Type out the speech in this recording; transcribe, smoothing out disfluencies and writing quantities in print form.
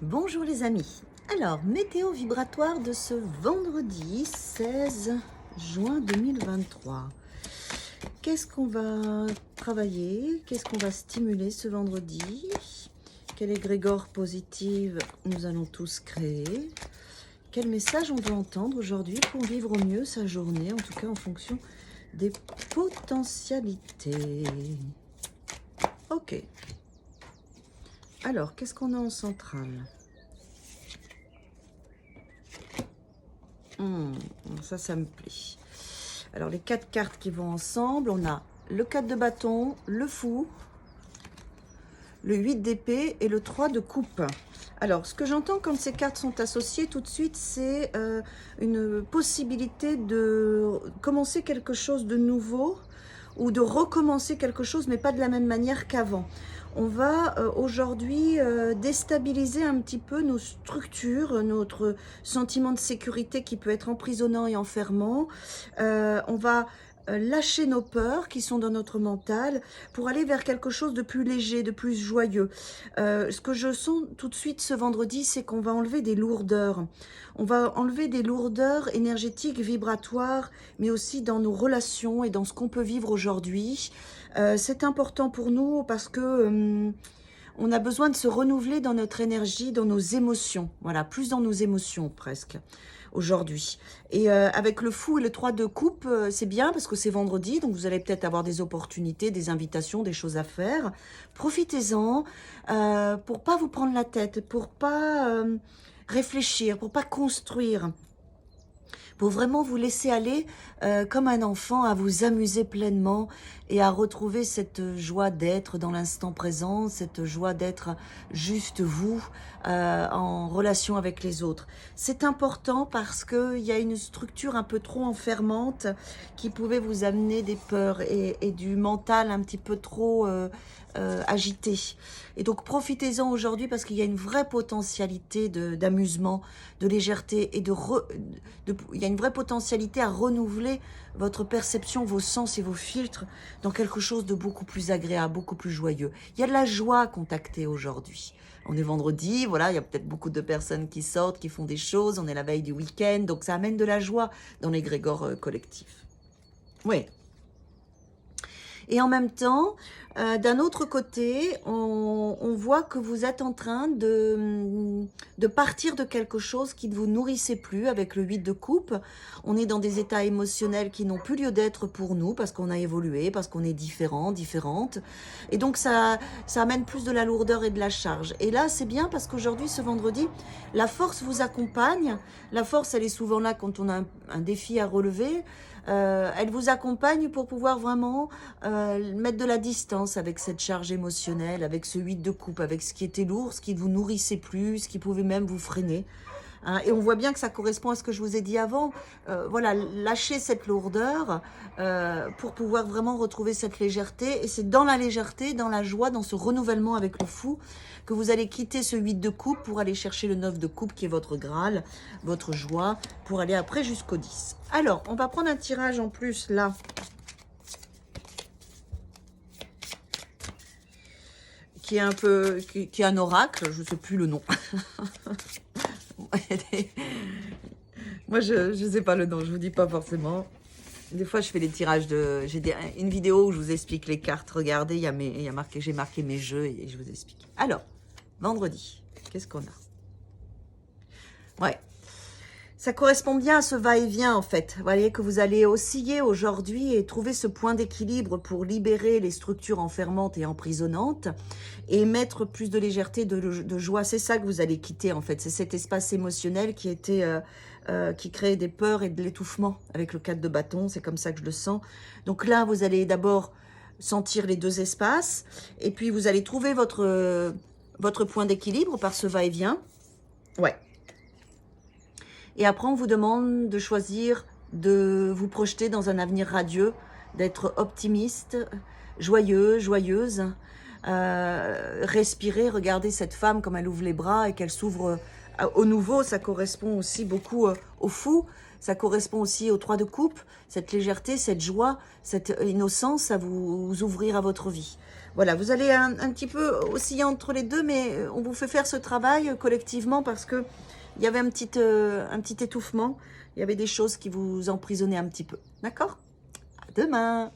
Bonjour les amis. Alors, météo vibratoire de ce vendredi 16 juin 2023. Qu'est-ce qu'on va travailler? Qu'est-ce qu'on va stimuler ce vendredi? Quel égrégore positif nous allons tous créer? Quel message on doit entendre aujourd'hui pour vivre au mieux sa journée, en tout cas en fonction des potentialités. Ok. Alors, qu'est-ce qu'on a en centrale? Ça me plaît. Alors, les 4 cartes qui vont ensemble, on a le 4 de bâton, le fou, le 8 d'épée et le 3 de coupe. Alors, ce que j'entends quand ces cartes sont associées tout de suite, c'est une possibilité de commencer quelque chose de nouveau ou de recommencer quelque chose, mais pas de la même manière qu'avant. On va aujourd'hui déstabiliser un petit peu nos structures, notre sentiment de sécurité qui peut être emprisonnant et enfermant. On va lâcher nos peurs qui sont dans notre mental pour aller vers quelque chose de plus léger, de plus joyeux. Ce que je sens tout de suite ce vendredi, c'est qu'on va enlever des lourdeurs. On va enlever des lourdeurs énergétiques, vibratoires, mais aussi dans nos relations et dans ce qu'on peut vivre aujourd'hui. C'est important pour nous parce que on a besoin de se renouveler dans notre énergie, dans nos émotions. Voilà, plus dans nos émotions presque aujourd'hui. Et avec le fou et le 3 de coupe, c'est bien parce que c'est vendredi, donc vous allez peut-être avoir des opportunités, des invitations, des choses à faire. Profitez-en pour pas vous prendre la tête, pour pas réfléchir, pour pas construire, pour vraiment vous laisser aller comme un enfant, à vous amuser pleinement et à retrouver cette joie d'être dans l'instant présent, cette joie d'être juste vous en relation avec les autres. C'est important parce qu'il y a une structure un peu trop enfermante qui pouvait vous amener des peurs et du mental un petit peu trop agité. Et donc profitez-en aujourd'hui parce qu'il y a une vraie potentialité d'amusement, de légèreté et il y a une vraie potentialité à renouveler votre perception, vos sens et vos filtres dans quelque chose de beaucoup plus agréable, beaucoup plus joyeux. Il y a de la joie à contacter aujourd'hui. On est vendredi, voilà, il y a peut-être beaucoup de personnes qui sortent, qui font des choses, on est la veille du week-end, donc ça amène de la joie dans l'égrégore collectif. Oui. Et en même temps, d'un autre côté, on voit que vous êtes en train de partir de quelque chose qui ne vous nourrissait plus avec le 8 de coupe. On est dans des états émotionnels qui n'ont plus lieu d'être pour nous parce qu'on a évolué, parce qu'on est différent, différente. Et donc, ça amène plus de la lourdeur et de la charge. Et là, c'est bien parce qu'aujourd'hui, ce vendredi, la force vous accompagne. La force, elle est souvent là quand on a un défi à relever. Elle vous accompagne pour pouvoir vraiment mettre de la distance avec cette charge émotionnelle, avec ce 8 de coupe, avec ce qui était lourd, ce qui ne vous nourrissait plus, ce qui pouvait même vous freiner. Hein, et on voit bien que ça correspond à ce que je vous ai dit avant. Voilà, lâcher cette lourdeur pour pouvoir vraiment retrouver cette légèreté. Et c'est dans la légèreté, dans la joie, dans ce renouvellement avec le fou, que vous allez quitter ce 8 de coupe pour aller chercher le 9 de coupe qui est votre Graal, votre joie, pour aller après jusqu'au 10. Alors, on va prendre un tirage en plus là. Qui est un peu, qui est un oracle, je ne sais plus le nom. Moi, je ne sais pas le nom, je vous dis pas forcément. Des fois, je fais des tirages de... J'ai une vidéo où je vous explique les cartes. Regardez, j'ai marqué mes jeux et je vous explique. Alors, vendredi, qu'est-ce qu'on a? Ouais. Ça correspond bien à ce va-et-vient, en fait. Vous voyez que vous allez osciller aujourd'hui et trouver ce point d'équilibre pour libérer les structures enfermantes et emprisonnantes et mettre plus de légèreté, de joie. C'est ça que vous allez quitter, en fait. C'est cet espace émotionnel qui qui créait des peurs et de l'étouffement avec le 4 de bâton. C'est comme ça que je le sens. Donc là, vous allez d'abord sentir les deux espaces et puis vous allez trouver votre point d'équilibre par ce va-et-vient. Ouais. Et après, on vous demande de choisir de vous projeter dans un avenir radieux, d'être optimiste, joyeux, joyeuse. Respirer, regardez cette femme comme elle ouvre les bras et qu'elle s'ouvre au nouveau, ça correspond aussi beaucoup au fou. Ça correspond aussi aux 3 de coupe, cette légèreté, cette joie, cette innocence à vous ouvrir à votre vie. Voilà, vous allez un petit peu osciller entre les deux, mais on vous fait faire ce travail collectivement parce que il y avait un petit étouffement. Il y avait des choses qui vous emprisonnaient un petit peu. D'accord? À demain!